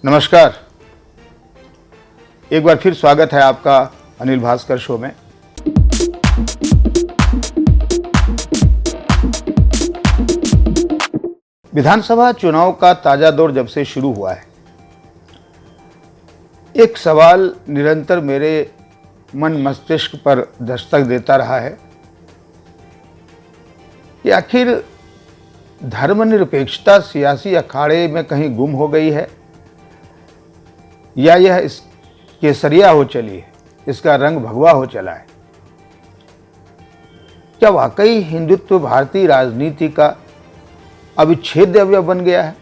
नमस्कार। एक बार फिर स्वागत है आपका अनिल भास्कर शो में। विधानसभा चुनाव का ताजा दौर जब से शुरू हुआ है, एक सवाल निरंतर मेरे मन मस्तिष्क पर दस्तक देता रहा है कि आखिर धर्मनिरपेक्षता सियासी अखाड़े में कहीं गुम हो गई है या यह इस केसरिया हो चली है, इसका रंग भगवा हो चला है। क्या वाकई हिंदुत्व भारतीय राजनीति का अविच्छेद्य अवयव बन गया है?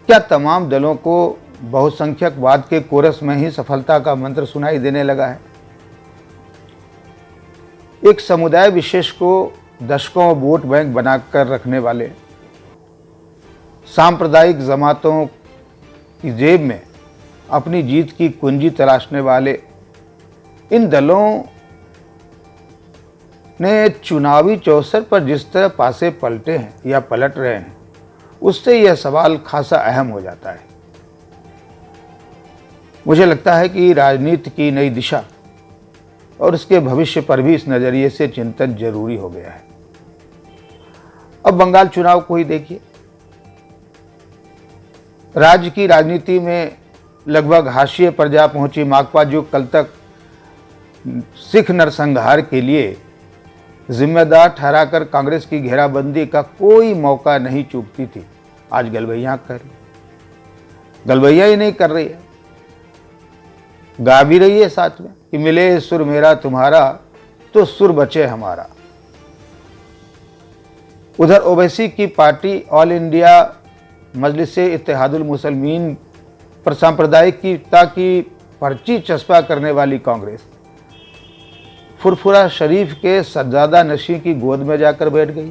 क्या तमाम दलों को बहुसंख्यकवाद के कोरस में ही सफलता का मंत्र सुनाई देने लगा है? एक समुदाय विशेष को दशकों वोट बैंक बनाकर रखने वाले सांप्रदायिक जमातों की जेब में अपनी जीत की कुंजी तलाशने वाले इन दलों ने चुनावी चौसर पर जिस तरह पासे पलटे हैं या पलट रहे हैं, उससे यह सवाल खासा अहम हो जाता है। मुझे लगता है कि राजनीति की नई दिशा और उसके भविष्य पर भी इस नज़रिए से चिंतन जरूरी हो गया है। अब बंगाल चुनाव को ही देखिए। राज्य की राजनीति में लगभग हाशिए पर जा पहुंची माकपा, जो कल तक सिख नरसंहार के लिए जिम्मेदार ठहराकर कांग्रेस की घेराबंदी का कोई मौका नहीं चूकती थी, आज गलबैया कर रही। गलबैया ही नहीं कर रही है, गा भी रही है साथ में कि मिले सुर मेरा तुम्हारा तो सुर बचे हमारा। उधर ओवैसी की party all India Majlis-e-Ittehadul Muslimeen पर सांप्रदायिकता की पर्ची चस्पा करने वाली कांग्रेस फुरफुरा शरीफ के सज्जादा नशी की गोद में जाकर बैठ गई।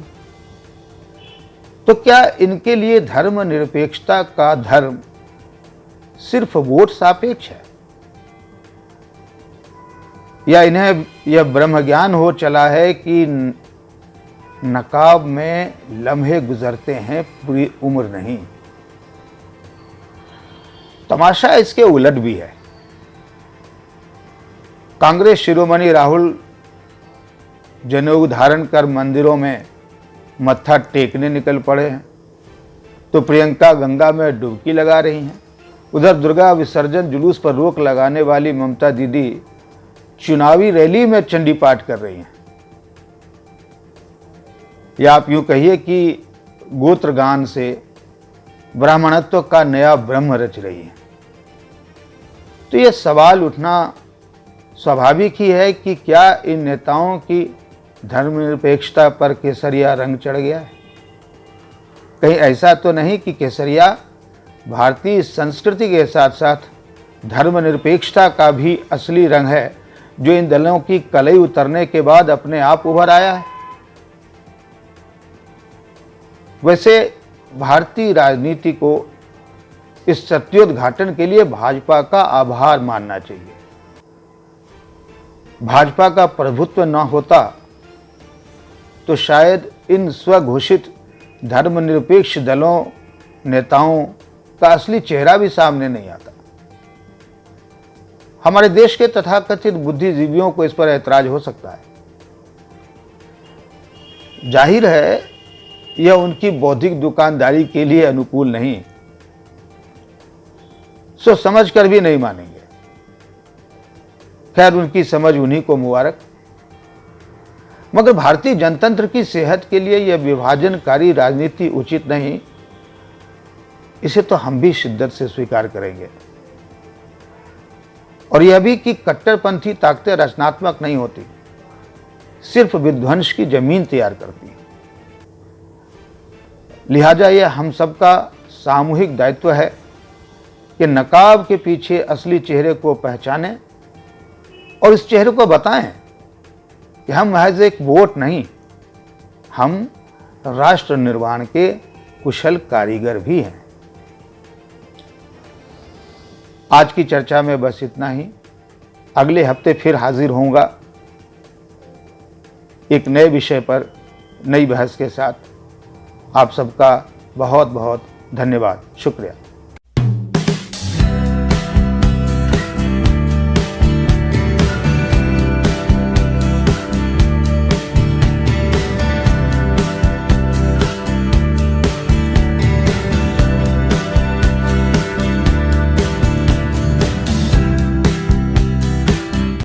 तो क्या इनके लिए धर्म निरपेक्षता का धर्म सिर्फ वोट सापेक्ष है, या इन्हें यह ब्रह्म ज्ञान हो चला है कि नकाब में लम्हे गुजरते हैं, पूरी उम्र नहीं? तमाशा इसके उलट भी है। कांग्रेस शिरोमणि राहुल जनेऊ धारण कर मंदिरों में मत्था टेकने निकल पड़े हैं, तो प्रियंका गंगा में डुबकी लगा रही हैं। उधर दुर्गा विसर्जन जुलूस पर रोक लगाने वाली ममता दीदी चुनावी रैली में चंडी पाठ कर रही हैं। या आप यूं कहिए कि गोत्रगान से ब्राह्मणत्व का नया ब्रह्म रच रही है। तो यह सवाल उठना स्वाभाविक ही है कि क्या इन नेताओं की धर्मनिरपेक्षता पर केसरिया रंग चढ़ गया है? कहीं ऐसा तो नहीं कि केसरिया भारतीय संस्कृति के साथ साथ धर्मनिरपेक्षता का भी असली रंग है, जो इन दलों की कलई उतरने के बाद अपने आप उभर आया है? वैसे भारतीय राजनीति को इस सत्योद्घाटन के लिए भाजपा का आभार मानना चाहिए। भाजपा का प्रभुत्व न होता तो शायद इन स्वघोषित धर्मनिरपेक्ष दलों नेताओं का असली चेहरा भी सामने नहीं आता। हमारे देश के तथाकथित बुद्धिजीवियों को इस पर ऐतराज हो सकता है। जाहिर है यह उनकी बौद्धिक दुकानदारी के लिए अनुकूल नहीं, सो समझ कर भी नहीं मानेंगे। खैर, उनकी समझ उन्हीं को मुबारक। मगर भारतीय जनतंत्र की सेहत के लिए यह विभाजनकारी राजनीति उचित नहीं, इसे तो हम भी शिद्दत से स्वीकार करेंगे। और यह भी कि कट्टरपंथी ताकतें रचनात्मक नहीं होती, सिर्फ विध्वंस की जमीन तैयार करती हैं। लिहाजा यह हम सबका सामूहिक दायित्व है कि नकाब के पीछे असली चेहरे को पहचानें और इस चेहरे को बताएं कि हम महज एक वोट नहीं, हम राष्ट्र निर्माण के कुशल कारीगर भी हैं। आज की चर्चा में बस इतना ही। अगले हफ्ते फिर हाजिर होऊंगा एक नए विषय पर, नई बहस के साथ। आप सबका बहुत बहुत धन्यवाद, शुक्रिया।